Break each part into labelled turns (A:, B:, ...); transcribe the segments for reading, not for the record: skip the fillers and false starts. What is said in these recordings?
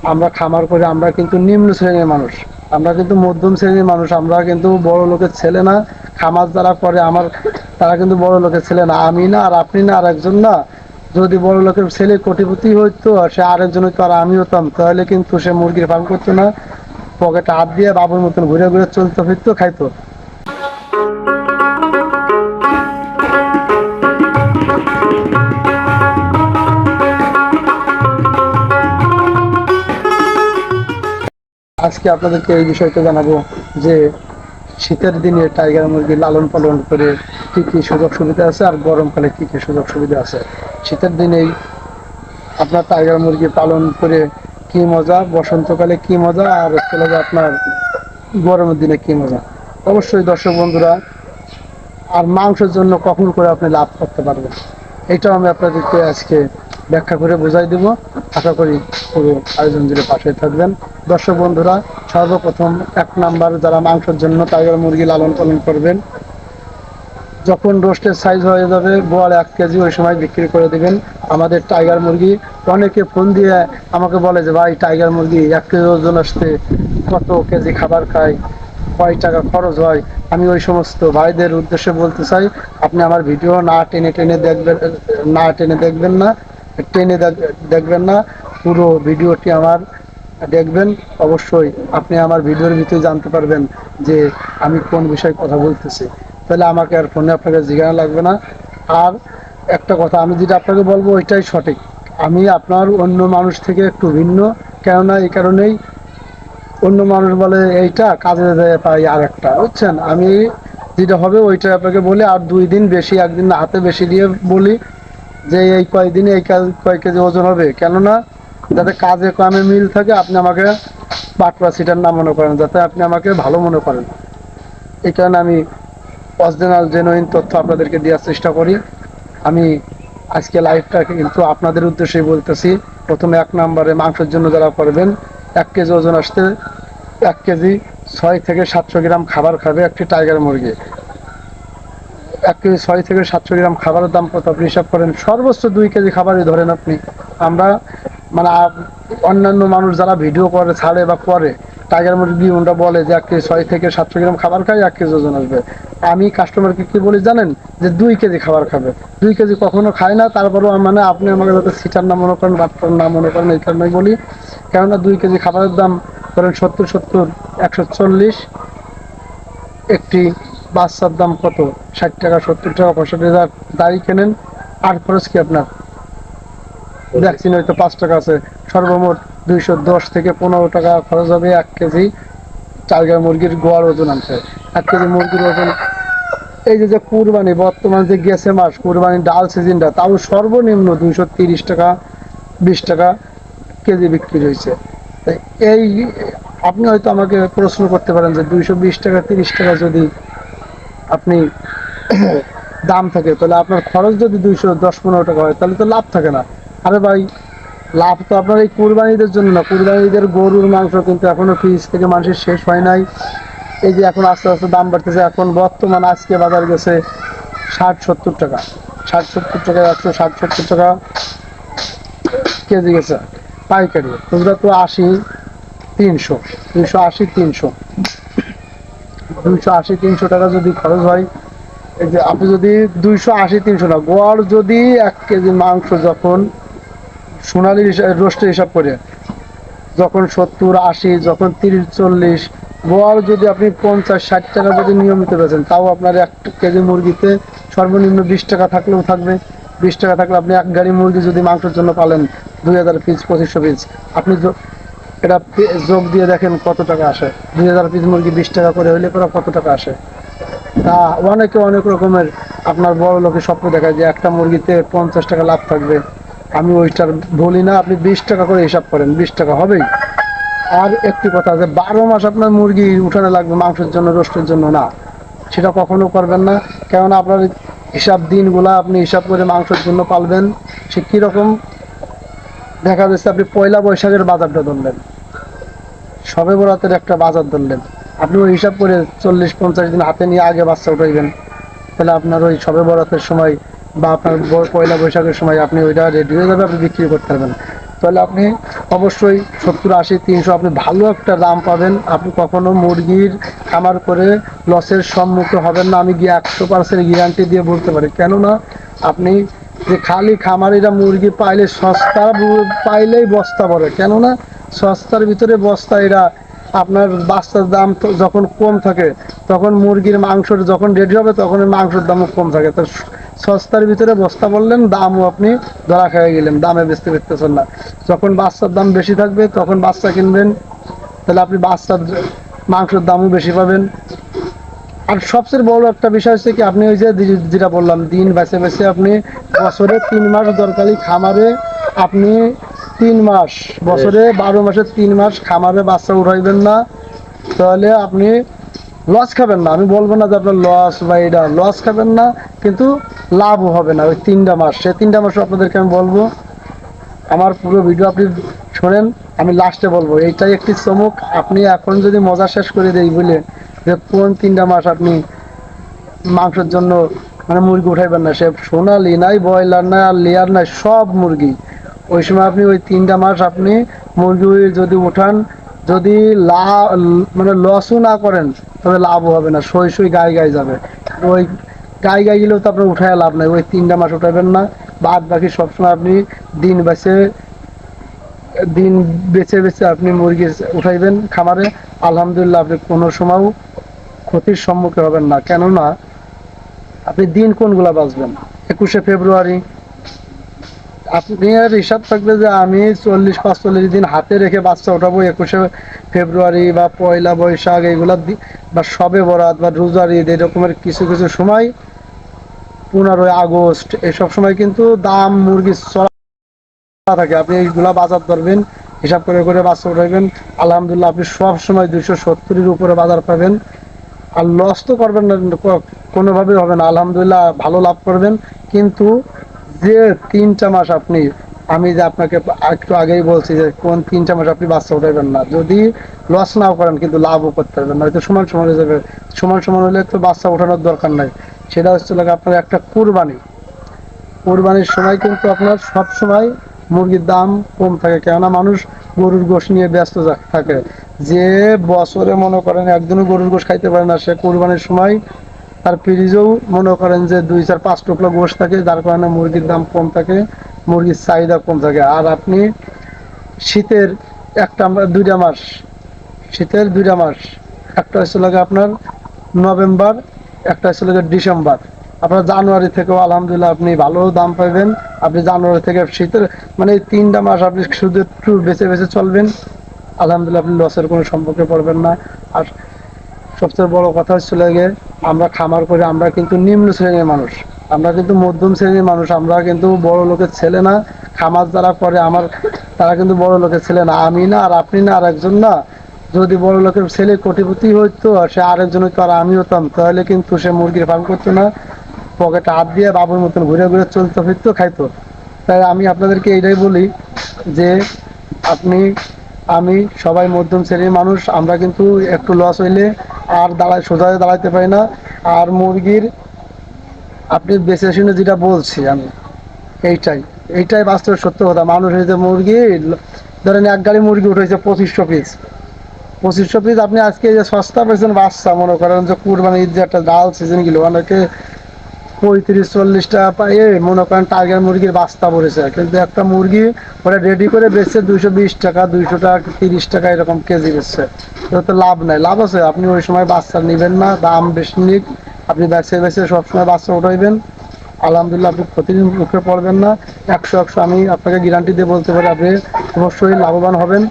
A: আমরা খামার করে, আমরা কিন্তু নিম্ন শ্রেণীর মানুষ, আমরা কিন্তু মধ্যম শ্রেণীর মানুষ, আমরা কিন্তু বড় লোকের ছেলে না। খামার যারা করে আমার, তারা কিন্তু বড় লোকের ছেলে না, আমি না, আর আপনি না, আর একজন না। যদি বড় লোকের ছেলে কোটিপতি হইতো, আর সে আরেকজন হইতো আর আমি হতাম, তাহলে কিন্তু সে মুরগির ফার্ম করতো না, পকেটে হাত দিয়ে বাবুর মতন ঘুরে ঘুরে চলতে ফিরতো, খাইতো। আজকে আপনাদেরকে এই বিষয়টা জানাবো যে শীতের দিনে টাইগার মুরগি লালন পালন করে কি কি সুযোগ সুবিধা আছে, আর গরমকালে কি কি সুযোগ সুবিধা আছে। শীতের দিনেই আপনার টাইগার মুরগি পালন করে কি মজা, বসন্তকালে কি মজা, আর চলে যায় আপনার গরমের দিনে কি মজা। অবশ্যই দর্শক বন্ধুরা, আর মাংসের জন্য কখন করে আপনি লাভ করতে পারবেন, এটাও আমি আপনাদেরকে আজকে ব্যাখ্যা করে বোঝাই দেব। আশা করি পুরো আয়োজন জুড়ে পাশে থাকবেন। দর্শক বন্ধুরা, সর্বপ্রথম 1 নাম্বার, যারা মাংসের জন্য টাইগার মুরগি লালন পালন করবেন, যখন রোস্টের সাইজ হয়ে যাবে বোয়াল 1 কেজি, ওই সময় বিক্রি করে দিবেন আমাদের টাইগার মুরগি। অনেকে ফোন দিয়ে আমাকে বলে যে ভাই, টাইগার মুরগি 1 কেজি ওজন আসতে কত কেজি খাবার খায়, কয় টাকা খরচ হয়। আমি ওই সমস্ত ভাইদের উদ্দেশ্যে বলতে চাই, আপনি আমার ভিডিও না টেনে টেনে দেখবেন, না টেনে দেখবেন না, টেনে দেখবেন না, পুরো ভিডিওটি আমার দেখবেন। অবশ্যই আপনি আমার ভিডিওর ভিতরে জানতে পারবেন যে আমি কোন বিষয়ে কথা বলতেছি, তাহলে আমাকে আর ফোনে আপনাকে জিজ্ঞাসা লাগবে না। আর একটা কথা, আমি যেটা আপনাকে বলবো ওইটাই সঠিক। আমি আপনার অন্য মানুষ থেকে একটু ভিন্ন, কেননা এই কারণেই, অন্য মানুষ বলে এইটা কাজে দেয় পাই আর একটা, বুঝছেন, আমি যেটা হবে ওইটা আপনাকে বলি, আর 2 দিন বেশি, একদিন হাতে বেশি দিয়ে বলি যে এই কয়দিনে এই কয় কেজি ওজন হবে, কেননা যাতে কাজে কামে মিল থাকে, আপনি আমাকে বাটপা সিটার না মনে করেন, যাতে আপনি আমাকে ভালো মনে করেন। এই কারণে আমি অরিজিনাল জেনুইন তথ্য আপনাদেরকে দেওয়ার চেষ্টা করি। আমি আজকে লাইভটা কিন্তু আপনাদের উদ্দেশ্যেই বলতেছি। প্রথমে 1 নাম্বারে মাংসের জন্য যারা করবেন, 1 কেজি ওজন আসতে 1 কেজি 6 থেকে 700 গ্রাম খাবার খাবে একটি টাইগার মুরগি। 1 কেজি 6 থেকে 700 গ্রাম খাবারের দাম কত আপনি হিসাব করেন, সর্বোচ্চ 2 কেজি খাবারই ধরেন আপনি। আমরা মানে অন্যান্য মানুষ যারা ভিডিও করে, ছাড়ে বা করে, টাইগার মুরগি ওটা বলে যে 1 কেজি 6 থেকে 700 গ্রাম খাবার খায়, 1 কেজি ওজন আসবে। আমি কাস্টমারকে কি বলি জানেন, যে 2 কেজি খাবার খাবে। 2 কেজি কখনো খায় না, তারপরেও মানে আপনি আমাকে যাতে সিটার না মনে করেন, বাটপার না মনে করেন, এই কারণে বলি। কেননা 2 কেজি খাবারের দাম ধরেন 70, 140। একটি বাচ্চার দাম কত, 60 টাকা, 70 টাকা, 65 টাকা। দাড়ি কেনেন, আর খরচ কি আপনার, ভ্যাকসিন হয়তো 5 টাকা আছে, সর্বমোট 210 থেকে 15 টাকা খরচ হবে 1 কেজি টাইগার মুরগির গোয়ার ওজন আনতে। 1 কেজি মুরগির ওজন, এই যে কুরবানি, বর্তমান যে গেছে মাস কুরবানির ডাল সিজনটা, তাও সর্বনিম্ন 230 টাকা, 20 টাকা কেজি বিক্রি হয়েছে। এই আপনি হয়তো আমাকে প্রশ্ন করতে পারেন যে 220 টাকা, 30 টাকা যদি আপনি দাম থাকে, তাহলে আপনার খরচ যদি 210-15 টাকা হয়, তাহলে তো লাভ থাকে না। আরে ভাই, লাভ তো আপনার এই কুরবানিদের জন্য না, কুরবানিদের গরুর মাংস কিন্তু এখনো ফ্রিজ থেকে মানুষের শেষ হয় নাই। এই যে এখন আস্তে আস্তে দাম বাড়তেছে, এখন বর্তমান আজকে বাজার গেছে 60-70 টাকা, 60-70 টাকা, 160-170 টাকা কেজি গেছে পাইকারি। খুচরা তো 80-300, 280-300, 280-300 টাকা যদি খরচ হয়, এই যে আপনি যদি 280-300 না, গড় যদি 1 কেজি মাংস যখন সোনালি রোস্টের হিসাব করে, যখন 70-80, যখন 30-40, গড় যদি আপনি 50-60 টাকা যদি নিয়মিত বেচেন, তাও আপনার 1 কেজি মুরগিতে সর্বনিম্ন 20 টাকা থাকলেও থাকবে। 20 টাকা থাকলে আপনি 1 গাড়ি মুরগি যদি মাংসের জন্য পালেন, 2000 পিস, 2500 পিস, আপনি এটা যোগ দিয়ে দেখেন কত টাকা আসে। 2000 পিস মুরগি 20 টাকা করে হইলে পরে কত টাকা আসে। তা অনেকে অনেক রকমের আপনার বড় লোকের স্বপ্ন দেখায় যে একটা মুরগিতে 50 টাকা লাভ থাকবে। আমি ওইটার বলি না, আপনি 20 টাকা করে হিসাব করেন, 20 টাকা হবেই। আর একটি কথা, যে 12 মাস আপনার মুরগি উঠানে লাগবে মাংসের জন্য, রোস্টের জন্য না, সেটা কখনো করবেন না। কেননা আপনার হিসাব দিনগুলা আপনি হিসাব করে মাংসের জন্য পালবেন। সে কীরকম দেখা যাচ্ছে, আপনি পয়লা বৈশাখের বাজারটা ধরলেন, সবে বরাতের একটা বাজার ধরলেন, আপনি ওই হিসাব করে 40-50 দিন হাতে নিয়ে আগে বাচ্চা উঠাইবেন, তাহলে আপনার ওই সবে বরাতের সময় বা আপনার পয়লা বৈশাখের সময় আপনি ওইটা রেডি হয়ে যাবে, আপনি বিক্রি করতে পারবেন। তাহলে আপনি অবশ্যই 70, 80, 300 আপনি ভালো একটা দাম পাবেন। আপনি কখনো মুরগির খামার করে লসের সম্মুখীন হবেন না, আমি গিয়ে 100% গ্যারান্টি দিয়ে বলতে পারি। কেননা আপনি যে খালি খামারিরা মুরগি পাইলে সস্তা পাইলেই বস্তা ভরে, কেননা সস্তার ভিতরে বস্তা এরা আপনার বাচ্চার দাম তো যখন কম থাকে তখন মুরগির মাংসর যখন রেডি হবে তখন মাংসের দামও কম থাকে। তো সস্তার ভিতরে বস্তা বললেন, দামও আপনি ধরা খেয়ে গেলেন, দামে বেচতে পারতেছেন না। যখন বাচ্চার দাম বেশি থাকবে তখন বাচ্চা কিনবেন, তাহলে আপনি বাচ্চার মাংসের দামও বেশি পাবেন। আর সবচেয়ে বড় একটা বিষয় হচ্ছে কি, আপনি ওই যে যেটা বললাম, দিন বেছে বেছে আপনি বছরে 3 মাস দরকারি খামারে আপনি 3 মাস, বছরে 12 মাসে 3 মাস খামারে বাচ্চা উঠাইবেন না, তাহলে আপনি লস খাবেন না। আমি বলবো না যে আপনার লস বা এটা লস খাবেন না, কিন্তু লাভও হবে না। ওই 3টা মাস, সে 3টা মাসও আপনাদেরকে আমি বলবো, আমার পুরো ভিডিও আপনি শোনেন, আমি লাস্টে বলবো এইটাই একটি চমক। আপনি এখন যদি মজা শেষ করে দেই বলে যে কোন 3টা মাস আপনি মাংসের জন্য মানে মুরগি উঠাইবেন না, সে সোনালি নাই, ব্রয়লার নাই, আর লেয়ার নাই, সব মুরগি। ওই সময় আপনি ওই 3টা মাস আপনি মুরগি যদি উঠান, যদি মানে লসও না করেন তবে লাভও হবে না, সই সই গায়ে গায়ে যাবে। ওই গায়ে গায়ে গেলেও তো আপনার উঠায় লাভ নাই। ওই 3টা মাস উঠাবেন না, বাদ বাকি সবসময় আপনি দিন বেছে দিন বেছে বেছে আপনি মুরগি উঠাইবেন খামারে। আলহামদুলিল্লাহ, আপনি কোনো সময়ও ক্ষতির সম্মুখীন হবেন না। কেননা আপনি দিন কোনগুলা বাঁচবেন? 21শে ফেব্রুয়ারি আপনি আর হিসাব থাকবে যে আমি 40-45 দিন হাতে রেখে বাচ্চা উঠাবো 21শে ফেব্রুয়ারি বা পয়লা বৈশাখ এইগুলা বা শবে বরাত বা রোজার ঈদ, এরকমের কিছু কিছু সময়, 15ই আগস্ট, এসব সময় কিন্তু দাম মুরগি চড়া থাকে। আপনি এইগুলা বাজার ধরবেন, হিসাব করে করে বাচ্চা উঠাইবেন, আলহামদুলিল্লাহ আপনি সব সময় 270-এর উপরে বাজার পাবেন। আর লস তো করবেন না, কোনোভাবেই হবে না, আলহামদুলিল্লাহ ভালো লাভ করবেন। কিন্তু যে 3টা মাস আপনি, আমি যে আপনাকে একটু আগেই বলছি যে কোন 3টা মাস আপনি বাচ্চা উঠাইবেন না, যদি লস নাও করেন কিন্তু লাভও করতে পারবেন না, হয়তো সমান সমান হয়ে যাবে। সমান সমান হলে তো বাচ্চা ওঠানোর দরকার নাই। সেটা হচ্ছে আপনার একটা কোরবানির সময় কিন্তু আপনার সব সময় মুরগির দাম কম থাকে, কেননা মানুষ গরুর গোশ নিয়ে ব্যস্ত থাকে। যে বছরে মনে করেন একদিনও গরুর গোশ খাইতে পারে না, সে কোরবানির সময় তার ফ্রিজেও মনে করেন যে 2-4-5 টুকরা গোশ থাকে, যার কারণে মুরগির দাম কম থাকে, মুরগির চাহিদা কম থাকে। আর আপনি শীতের 2টা মাস, শীতের 2টা মাস, একটা হচ্ছে আপনার নভেম্বর, একটা হচ্ছে ডিসেম্বর। আপনার জানুয়ারি থেকেও আলহামদুলিল্লাহ আপনি ভালো দাম পাবেন। আপনি জানুয়ারি থেকে শীতের মানে এই 3টা মাস আপনি শুধু একটু বেছে বেছে চলবেন, আলহামদুলিল্লাহ আপনি লসের কোনো সম্পর্কে পড়বেন না। আর সবচেয়ে বড় কথা হচ্ছে আমরা খামার করে, আমরা কিন্তু নিম্ন শ্রেণীর মানুষ, আমরা কিন্তু মধ্যম শ্রেণীর মানুষ, আমরা কিন্তু বড় লোকের ছেলে না। খামার যারা করে তারা কিন্তু বড় লোকের ছেলে না, আমি না, আর আপনি না, আর একজন না। যদি বড় লোকের ছেলে কোটিপতি হইতো, সে আরেকজন হইতো আর আমি হতাম, তাহলে কিন্তু সে মুরগির ফার্ম করতো না, পকেটে হাত দিয়ে বাবুর মতন ঘুরে ঘুরে চলতে ফিরতো, খাইতো। তাই আমি আপনাদেরকে এইটাই বলি যে আমি সবাই মধ্যম শ্রেণীর মানুষ, আমরা কিন্তু একটু লস হইলে আর সোজা দাঁড়াইতে পারি না। আর মুরগির আপনি বেছে শুনে যেটা বলছি আমি, এইটাই বাস্তব সত্য কথা। মানুষ হয়েছে মুরগি, ধরেন এক গাড়ি মুরগি উঠেছে 2500 পিস, আপনি আজকে যে সস্তা পেয়েছেন বাচ্চা, মনে করেন যে কুরবানি ঈদ যে একটা ডাল সিজন গেল, অনেকে 35-40 টাকা পাইয়ে মনে করেন টার্গেট মুরগির বাস্তা পড়েছে, কিন্তু একটা মুরগি ওরা রেডি করে বেচছে 220 টাকা, 200 টাকা, 30 টাকা এরকম কেজি বেচছে। তো লাভ নাই। লাভ আছে, আপনি ওই সময় বাচ্চা নেবেন না, দাম বেশি নিক, আপনি বেছে বেছে সবসময় বাচ্চা উঠাইবেন, আলহামদুলিল্লাহ আপনি ক্ষতির মুখে পড়বেন না। 100 আমি আপনাকে গ্যারান্টি দিয়ে বলতে পারি আপনি অবশ্যই লাভবান হবেন।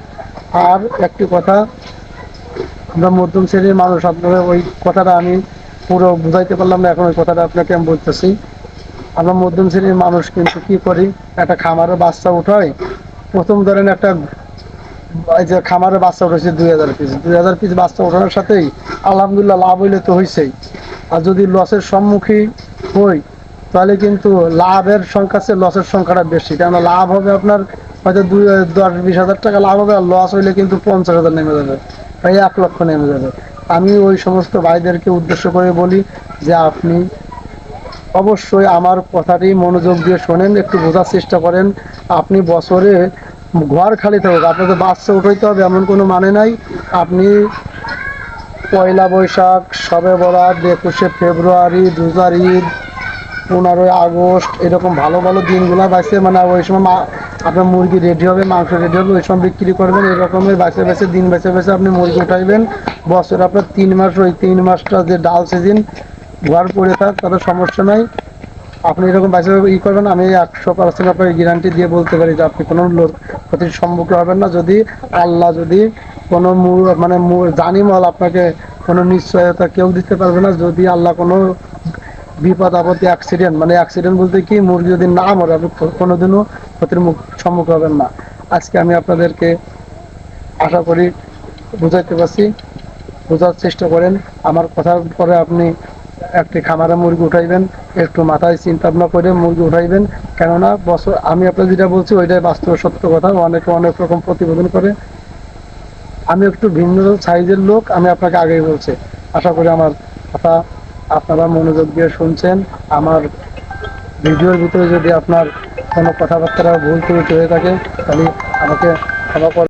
A: আর একটি কথা, আমরা মধ্যম শ্রেণীর মানুষ, আপনাদের ওই কথাটা আমি পুরো বুঝাইতে পারলাম না, এখন ওই কথাটা আপনাকে আমি বলতেছি। আমরা মধ্যম শ্রেণীর মানুষ কিন্তু কি করি, একটা খামারে বাচ্চা উঠাই, প্রথম ধরেন একটা যে খামারে বাচ্চা উঠেছে 2000 পিস বাচ্চা ওঠানোর সাথেই আলহামদুলিল্লাহ লাভ হইলে তো হয়েছেই। আর যদি লসের সম্মুখীন হই, তাহলে কিন্তু লাভের সংখ্যা চেয়ে লসের সংখ্যাটা বেশি, কেননা লাভ হবে আপনার হয়তো 10-20 হাজার টাকা লাভ হবে, আর লস হইলে কিন্তু 50,000 নেমে যাবে, প্রায় 1 লক্ষ নেমে যাবে। আমি ওই সমস্ত ভাইদেরকে উদ্দেশ্য করে বলি যে আপনি অবশ্যই আমার কথাটি মনোযোগ দিয়ে শোনেন, একটু বোঝার চেষ্টা করেন। আপনি বছরে ঘর খালি থাকুক, আপনাকে বাচ্চা উঠাইতে হবে এমন কোনো মানে নাই। আপনি পয়লা বৈশাখ, শবে বরাত, 21শে ফেব্রুয়ারি, রোজার ঈদ, 15ই আগস্ট, এরকম ভালো ভালো দিনগুলো বাঁচে, মানে ওই সময় আপনার মুরগি রেডি হবে, মাংস রেডি হবে, ওই সময় বিক্রি করবেন। এরকমের বেছে বেছে দিন বেছে বেছে আপনি মুরগি উঠাইবেন। বছর আপনার 3 মাস, ওই 3 মাসটা যে ডাল সিজন ঘর পড়ে থাক তাতে সমস্যা নাই। আপনি এরকম বাঁচে করবেন, আমি 100% আপনাকে গ্যারান্টি দিয়ে বলতে পারি যে আপনি কোনো ক্ষতির সম্মুখীন হবেন না। যদি আল্লাহ যদি কোনো মানে জানিমল আপনাকে কোনো নিশ্চয়তা কেউ দিতে পারবে না। যদি আল্লাহ কোনো বিপদ আপত্তি অ্যাক্সিডেন্ট, মানে অ্যাক্সিডেন্ট বলতে কি, মুরগি যদি না মরে আপনি কোনোদিনও ক্ষতির সম্মুখীন হবেন না। আজকে আমি আপনাদেরকে আশা করি বুঝাইতে পারছি, বোঝার চেষ্টা করেন। আমার কথার পরে আপনি একটি খামারে মুরগি উঠাইবেন, একটু মাথায় চিন্তা ভাবনা করে মুরগি উঠাইবেন। কেননা বছর আমি আপনার যেটা বলছি ওইটাই বাস্তব সত্য কথা। অনেকে অনেক রকম প্রতিবেদন করে, আমি একটু ভিন্ন সাইজের লোক, আমি আপনাকে আগেই বলছি। আশা করি আমার কথা আপনারা মনোযোগ দিয়ে শুনছেন। আমার ভিডিওর ভিতরে যদি আপনার কোনো কথাবার্তা ভুল ত্রুটি হয়ে থাকে তাহলে আমাকে ক্ষমা করে